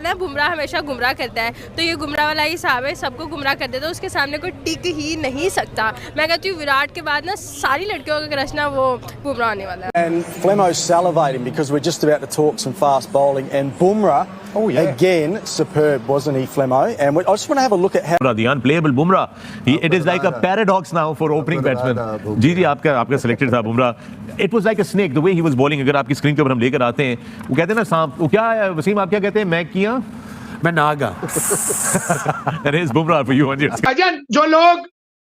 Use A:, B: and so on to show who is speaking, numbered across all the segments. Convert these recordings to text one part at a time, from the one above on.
A: कहते हैं बुमराह हमेशा गुमराह करता है, तो ये गुमराह वाला ही हिसाब है, सबको गुमराह कर देता है, उसके सामने कोई टिक ही नहीं सकता। मैं कहती हूँ विराट के बाद ना सारी लड़कियों का क्रश ना वो बुमराह होने वाला है।
B: And Flemo's salivating because we're just about to talk some fast bowling, and Bumrah again superb, wasn't he, Flemo? And I just want to have a look at how
C: the unplayable Bumrah. It is like a paradox now for opening batsmen. जी आपका selected था Bumrah. It was like a snake the way he was bowling. अगर आपकी screen के ऊपर हम लेकर आते हैं, वो कहते हैं ना सांप, वो क्या है वसीम, आप क्या कहते हैं, मैं किया
D: मैं Naga.
C: That is Bumrah for you on your
E: भाईजान, जो लोग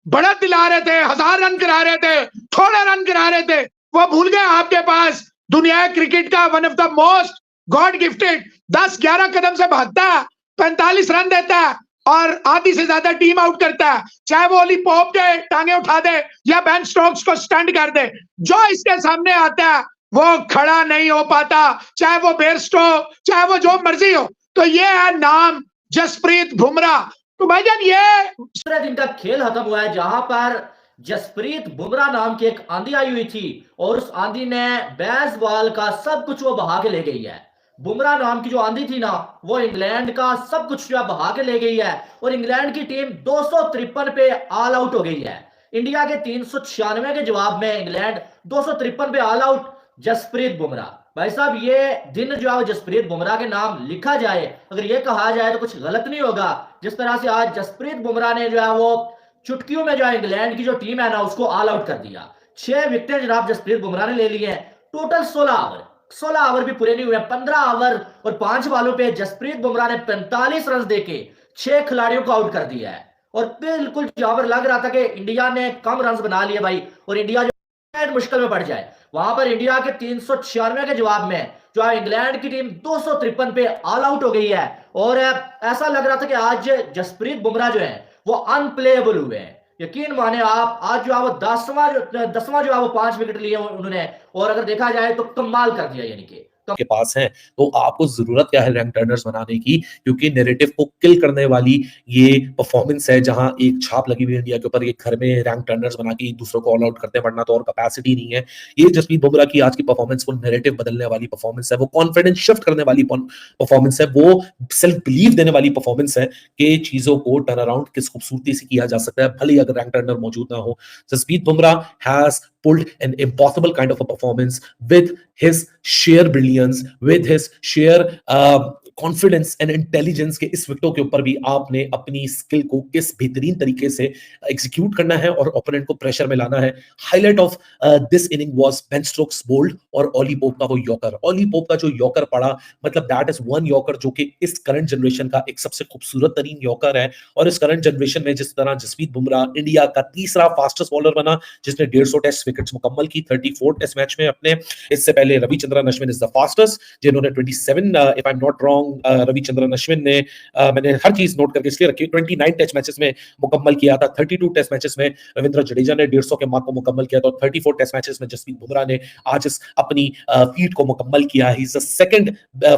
E: बड़ा दिला रहे थे, 1000 रन करा रहे थे, थोड़े रन करा रहे थे, वो भूल गए आपके पास दुनिया क्रिकेट का one of the most God gifted 10-11 कदम से भागता है, 45 रन देता है और आधी से ज्यादा टीम आउट करता है। चाहे वो ओली पॉप के टांगे उठा दे या बेन स्टोक्स को स्टंट कर दे, जो इसके सामने आता है वो खड़ा नहीं हो पाता, चाहे वो बेयरस्टो, चाहे वो जो मर्जी हो। तो ये है नाम जसप्रीत बुमराह। तो भाईजान ये
F: दूसरे दिन का खेल खत्म हुआ है जहां पर जसप्रीत बुमराह नाम की एक आंधी आई हुई थी और उस आंधी ने बैस बॉल का सब कुछ वो बहा के ले गई है। बुमराह नाम की जो आंधी थी ना, वो इंग्लैंड का सब कुछ जो बहा के ले गई है और इंग्लैंड की टीम 253 पे ऑल आउट हो गई है। इंडिया के 396 के जवाब में इंग्लैंड 253 पे ऑल आउट। जसप्रीत बुमराह भाई साहब, ये दिन जो है जसप्रीत बुमराह के नाम लिखा जाए, अगर ये कहा जाए तो कुछ गलत नहीं होगा। जिस तरह से आज जसप्रीत बुमराह ने जो है वो चुटकियों में जो है इंग्लैंड की जो टीम है ना उसको ऑल आउट कर दिया। 6 विकेटें जनाब जसप्रीत बुमराह ने ले ली हैं। टोटल 16 ओवर भी पूरे नहीं हुए, 15 ओवर और 5 बॉलों पे जसप्रीत बुमराह ने 45 रन देके 6 खिलाड़ियों को आउट कर दिया है। और बिल्कुल जहां पर लग रहा था कि इंडिया ने कम रन बना लिए भाई और इंडिया जो मुश्किल में पड़ जाए, वहां पर इंडिया के 396 के जवाब में जो है इंग्लैंड की टीम 253 पे ऑल आउट हो गई है। और ऐसा लग रहा था कि आज जसप्रीत बुमराह जो है वो अनप्लेएबल हुए हैं। यकीन माने आप, आज जो है वो 10वां जो है वो 5 विकेट लिए उन्होंने, और अगर देखा जाए तो कमाल कर दिया। यानी कि
D: के पास है तो आपको जरूरत क्या है रैंक टर्नर्स बनाने की, क्योंकि नैरेटिव को किल करने वाली ये परफॉर्मेंस है जहां एक छाप लगी हुई है इंडिया के ऊपर, एक घर में रैंक टर्नर्स बना के एक दूसरे को ऑल आउट करते हैं, वरना तो और कैपेसिटी नहीं है। ये जसप्रीत बुमराह की आज की परफॉर्मेंस वो नैरेटिव बदलने वाली परफॉर्मेंस है, वो कॉन्फिडेंस शिफ्ट करने वाली परफॉर्मेंस है, वो सेल्फ बिलीव देने वाली परफॉर्मेंस है कि चीजों को टर्न अराउंड किस खूबसूरती से किया जा सकता है, भले ही अगर रैंक टर्नर मौजूद ना हो। Jasprit Bumrah has pulled an impossible kind of a performance with his sheer brilliance, with his sheer confidence and intelligence के इस विकेटों के ऊपर भी आपने अपनी स्किल को किस बेहतरीन तरीके से एग्जीक्यूट करना है और ओपोनेंट को प्रेशर में लाना है। Highlight of this inning was Ben Stokes bowled और ऑली पोप का वो यॉर्कर। ऑली पोप का जो यॉर्कर पड़ा, मतलब दैट इज वन यॉर्कर जो कि इस करंट जनरेशन का एक सबसे खूबसूरत तरीन यॉर्कर है। और इस करंट जनरेशन में जिस तरह जसप्रीत बुमराह इंडिया का तीसरा फास्टेस्ट बॉलर बना जिसने 150 टेस्ट विकेट्स मुकम्मल की 34 टेस्ट मैच में अपने। इससे पहले Ravichandran Ashwin is the fastest जिन्होंने 27 if I am not wrong Ravichandran Ashwin ने मैंने हर चीज नोट करके इसलिए रखी 29 टेस्ट मैचेस में मुकम्मल किया था। 32 टेस्ट मैचेस में रविंद्र जडेजा ने 150 के मार्क को मुकम्मल किया था और 34 टेस्ट मैचेस में जसप्रीत बुमराह ने आज इस अपनी फीट को मुकम्मल किया। He is the second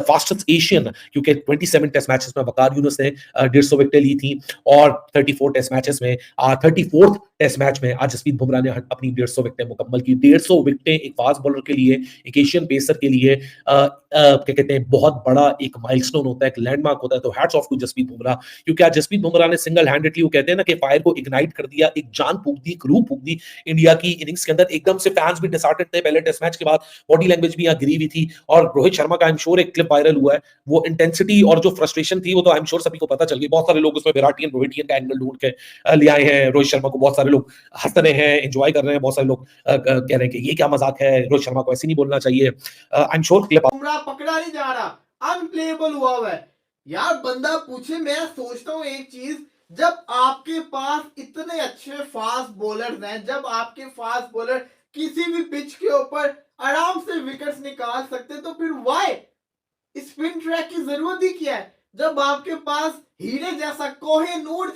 D: fastest Asian, क्योंकि 27 टेस्ट मैचेस में वकार यूनुस ने 150 विकेटें ली थी और 34 टेस्ट मैचेस में 34th टेस्ट मैच में आज जसप्रीत बुमराह ने अपनी 150 विकेटें मुकम्मल की। 150 विकेटें एक फास्ट बॉलर के लिए, एक एशियन पेसर के लिए क्या कहते हैं बहुत बड़ा एक माइलस्टोन होता है, एक लैंडमार्क होता है। तो hats off to Jasprit Bumrah, क्योंकि आज जसप्रीत बुमराह ने सिंगल हैंडेडली, वो कहते हैं ना कि फायर को इग्नाइट कर दिया, एक जान फूंक दी, एक रूह फूंक दी इंडिया की इनिंग्स के अंदर। एकदम से फैंस भी डिसहार्टेड थे पहले टेस्ट मैच के बाद, बॉडी लैंग्वेज भी यहाँ गिरी हुई थी। और रोहित शर्मा का आई एम श्योर एक क्लिप वायरल हुआ है, वो इंटेंसिटी और जो फ्रस्ट्रेशन थी वो तो आई एम श्योर सभी को पता चल गई। बहुत सारे लोग उसमें विराटियन रोहिटियन का एंगल ढूंढ के ले आए हैं रोहित शर्मा को, बहुत सारे लोग हंस रहे हैं, एंजॉय कर रहे हैं, बहुत सारे लोग कह रहे हैं कि ये क्या मजाक है, रोहित शर्मा को ऐसे नहीं बोलना चाहिए। I am sure clip
G: Bumrah पकड़ा नहीं जा रहा, अनप्लेएबल हुआ है यार। बंदा पूछे, मैं सोचता हूँ एक चीज, जब आपके पास इतने अच्छे फास्ट बॉलर्स हैं, जब आपके फास्ट बॉलर किसी भी पिच के ऊपर आराम से विकेट्स निकाल सकते, तो फिर वाई स्पिन ट्रैक की जरूरत ही क्या है? जब आपके पास हीरे जैसा, कोहिनूर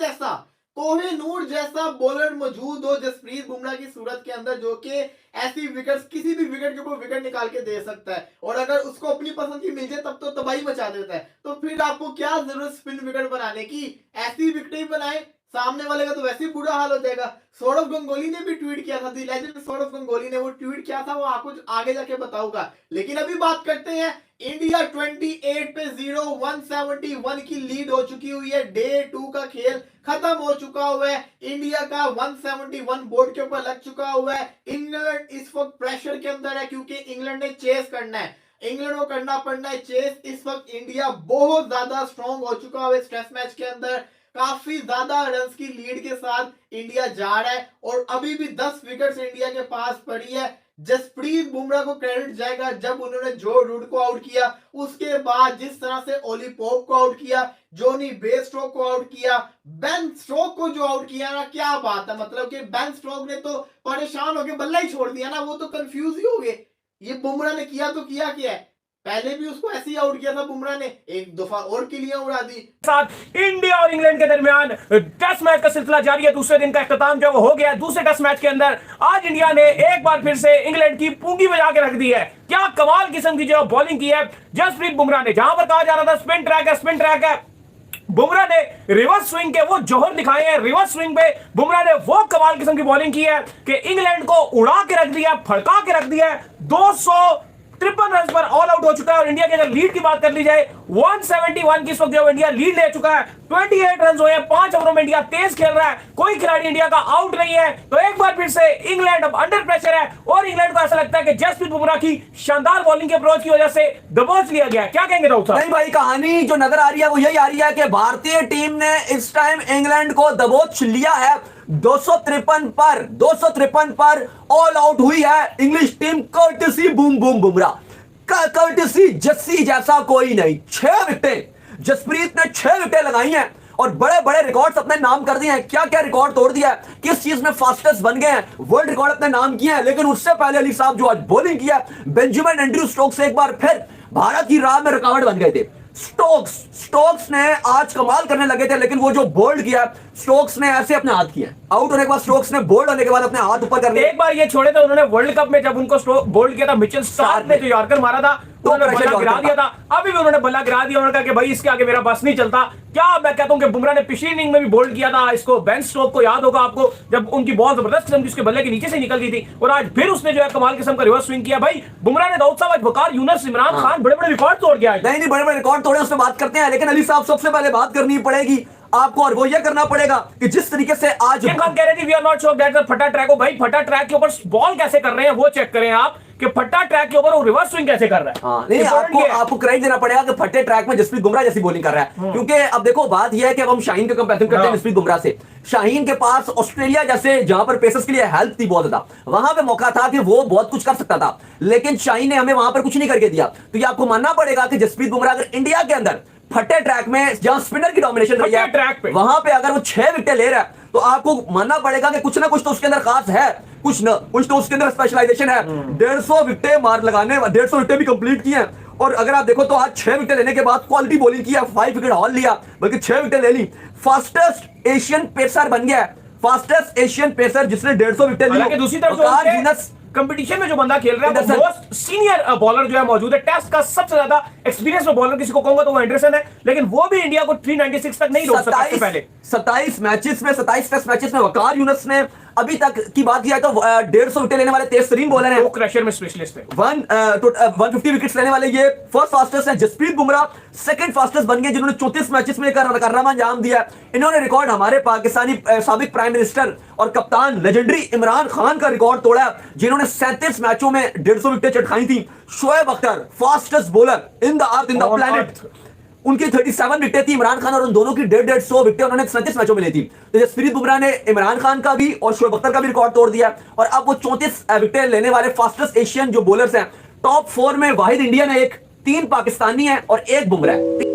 G: जैसा बॉलर मौजूद हो जसप्रीत बुमराह की सूरत के अंदर, जो कि ऐसी विकेट्स किसी भी विकेट के ऊपर विकेट निकाल के दे सकता है, और अगर उसको अपनी पसंद की मिल जाए तब तो तबाही मचा देता है। तो फिर आपको क्या जरूरत स्पिन विकेट बनाने की? ऐसी विकेट बनाए, सामने वाले का तो वैसे ही बुरा हाल हो जाएगा। सौरव गंगोली ने भी ट्वीट किया था, दी लेजेंड सौरव गंगोली ने वो ट्वीट किया था, वो आपको आगे जाके बताऊंगा। लेकिन अभी बात करते हैं, इंडिया 28 पे 0, 171 की लीड हो चुकी हुई है। डे 2 का खेल खत्म हो चुका हुआ है। इंडिया का 171 बोर्ड के ऊपर लग चुका हुआ है। इंग्लैंड इस वक्त प्रेशर के अंदर है, क्योंकि इंग्लैंड ने चेस करना है, इंग्लैंड को करना पड़ना है चेस। इस वक्त इंडिया बहुत ज्यादा स्ट्रॉन्ग हो चुका है। इस टेस्ट मैच के अंदर काफी ज्यादा रन्स की लीड के साथ इंडिया जा रहा है, और अभी भी 10 विकेट्स इंडिया के पास पड़ी है। जसप्रीत बुमराह को क्रेडिट जाएगा, जब उन्होंने जो रूट को आउट किया, उसके बाद जिस तरह से ओली पोप को आउट किया, जोनी बेस्टो को आउट किया, बेन स्टोक्स को जो आउट किया ना, क्या बात है। मतलब कि बेन स्टोक्स ने तो परेशान होकर बल्ला ही छोड़ दिया ना, वो तो कंफ्यूज ही हो गए, ये बुमराह ने किया तो किया क्या है। पहले भी उसको ऐसे ही आउट किया था बुमराह ने, एक दफा और किलियां उड़ा दी।
H: साथ इंडिया और इंग्लैंड के दरमियान टेस्ट मैच का सिलसिला जारी है। दूसरे दिन का इख्तिताम जो हो गया। दूसरे टेस्ट मैच के अंदर आज इंडिया ने एक बार फिर से इंग्लैंड की पूंगी बजा के रख दी है। क्या कमाल किस्म की जो बॉलिंग की है जसप्रीत बुमराह ने। जहां पर कहा जा रहा था स्पिन ट्रैक है, बुमराह ने रिवर्स स्विंग के वो जौहर दिखाए हैं। रिवर्स स्विंग पे बुमराह ने वो कमाल किस्म की बॉलिंग की है कि इंग्लैंड को उड़ा के रख दिया, फड़का के रख दिया। 253 रन पर ऑल आउट हो चुका है। और इंडिया की अगर लीड की बात कर ली जाए, 171 की इस वक्त जो इंडिया लीड ले चुका है। 28 रन हुए हैं 5 ओवरों में। इंडिया तेज खेल रहा है, कोई खिलाड़ी इंडिया का आउट नहीं है। तो एक बार फिर से इंग्लैंड अब अंडर प्रेशर है, और इंग्लैंड को ऐसा लगता है कि जसप्रीत बुमराह की शानदार बॉलिंग के अप्रोच की वजह से दबोच लिया गया है। क्या कहेंगे राउत साहब?
I: नहीं भाई, कहानी जो नजर आ रही है वो यही आ रही है कि भारतीय टीम ने इस टाइम इंग्लैंड को दबोच लिया है। 253 पर ऑल आउट हुई है English team, courtesy boom boom Bumrah, courtesy Jassi जैसा कोई नहीं। 6 विकेटें जसप्रीत ने 6 विकेटें लगाई हैं, और बड़े बड़े रिकॉर्ड्स अपने नाम कर दिए हैं। क्या क्या रिकॉर्ड तोड़ दिया है, किस चीज में फास्टेस्ट बन गए हैं, वर्ल्ड रिकॉर्ड अपने नाम किए हैं। लेकिन उससे पहले अली साहब जो आज बॉलिंग किया, बेंजामिन एंड्रयू स्टोक्स एक बार फिर भारत की राह में रुकावट बन गए थे। स्टोक्स ने आज कमाल करने लगे थे, लेकिन वो जो बोल्ड किया स्टोक्स ने ऐसे अपने हाथ किया। आउट होने के बाद स्टोक्स ने बोल्ड होने के बाद अपने हाथ ऊपर कर लिए।
H: एक बार ये छोड़े थे उन्होंने वर्ल्ड कप में, जब उनको बोल्ड किया था मिचेल स्टार्क ने जो यॉर्कर मारा था, उन्होंने बल्ला गिरा दिया था। अभी भी उन्होंने बल्ला गिरा दिया, उन्होंने कहा कि भाई इसके आगे मेरा बस नहीं चलता। क्या मैं कहता हूं कि बुमराह ने पिछली इनिंग में भी बोल्ड किया था इसको। बेन स्टोक्स को याद होगा आपको, जब उनकी बॉल जबरदस्त किस्म की उसके बल्ले के नीचे से निकल गई थी, और आज फिर उसने जो है कमाल किस्म का रिवर्स स्विंग किया। भाई बुमराह ने दाऊद साहब, वकार यूनुस, इमरान खान बड़े बड़े रिकॉर्ड तोड़ गया।
I: नहीं, बड़े बड़े रिकॉर्ड तोड़े, उसमें बात करते हैं। लेकिन अली साहब सबसे पहले बात करनी पड़ेगी आपको, और वो ये करना पड़ेगा कि जिस तरीके से आज
H: खान कह रहे थे we are not sure that the फटा ट्रैक हो। भाई फटा ट्रैक के ऊपर बॉल कैसे कर रहे हैं वो चेक करें आप, कि फटा ट्रैक के ऊपर वो रिवर्स स्विंग कैसे कर रहा है।
I: हाँ, नहीं, आपको क्रेडिट देना पड़ेगा कि फटे ट्रैक में जसप्रीत बुमराह जैसी बॉलिंग कर रहा है। क्योंकि अब देखो बात यह है कि अब हम शाहीन का कंपैरिजन करते हैं जसप्रीत बुमराह से। शाहीन के पास ऑस्ट्रेलिया जैसे जहां पर पेसर्स के लिए हेल्प थी बहुत ज्यादा, वहां पे मौका था कि वो बहुत कुछ कर सकता था, लेकिन शाहीन ने हमें वहां पर कुछ नहीं करके दिया। तो ये आपको मानना पड़ेगा कि जसप्रीत बुमराह अगर इंडिया के अंदर फटे ट्रैक में जहां स्पिनर की डोमिनेशन रही है
H: ट्रैक पे,
I: वहां पे अगर वो 6 विकेट ले रहा है, तो आपको मानना पड़ेगा कि कुछ ना कुछ तो उसके अंदर खास है, कुछ तो उसके अंदर स्पेशलाइजेशन है। 150 विकेटें मार लगाने, 150 विकेटें भी कंप्लीट की हैं। और अगर आप देखो तो आज 6 विकेट लेने के बाद क्वालिटी बॉलिंग किया, 5 विकेट हॉल लिया, बल्कि 6 विकेट ले ली। फास्टेस्ट एशियन पेसर बन गया, फास्टेस्ट एशियन पेसर जिसने 150 विकेट ली।
H: दूसरी तरफ कंपटीशन में जो बंदा खेल रहा है वो मोस्ट सीनियर बॉलर जो है मौजूद है, टेस्ट का सबसे ज्यादा एक्सपीरियंस में बॉलर किसी को कहूंगा तो वो एंडरसन है, लेकिन वो भी इंडिया को 396 तक नहीं रोक सका। पहले 27
I: मैचेस में 27 टेस्ट मैचेस में वकार यूनुस ने अभी तक की बात किया तो 150 विकेट लेने वाले तेज तरीन बॉलर हैं,
H: क्रशर में स्पेशलिस्ट है।
I: 150 विकेट्स लेने वाले ये फर्स्ट फास्टेस्ट है। जसप्रीत बुमराह सेकंड फास्टेस्ट बन गए, जिन्होंने 34 मैचेस में कारनामा अंजाम दिया। इन्होंने रिकॉर्ड हमारे पाकिस्तानी साबिक प्राइम मिनिस्टर और कप्तान लेजेंडरी इमरान खान का रिकॉर्ड तोड़ा, जिन्होंने 37 मैचों में 150 विकेट चटकाई थी। Shoaib Akhtar fastest bowler in the earth, in the planet, उनकी 37 विकेट थी। इमरान खान और उन दोनों की 150 विकेट उन्होंने 37 मैचों में ली थी। तो जसप्रीत बुमराह ने इमरान खान का भी और शोएब अख्तर का भी रिकॉर्ड तोड़ दिया, और अब वो 34 विकेट लेने वाले फास्टेस्ट एशियन जो बॉलर्स हैं। टॉप 4 में वाहिद इंडियन है, 3 पाकिस्तानी है और 1 बुमराह है।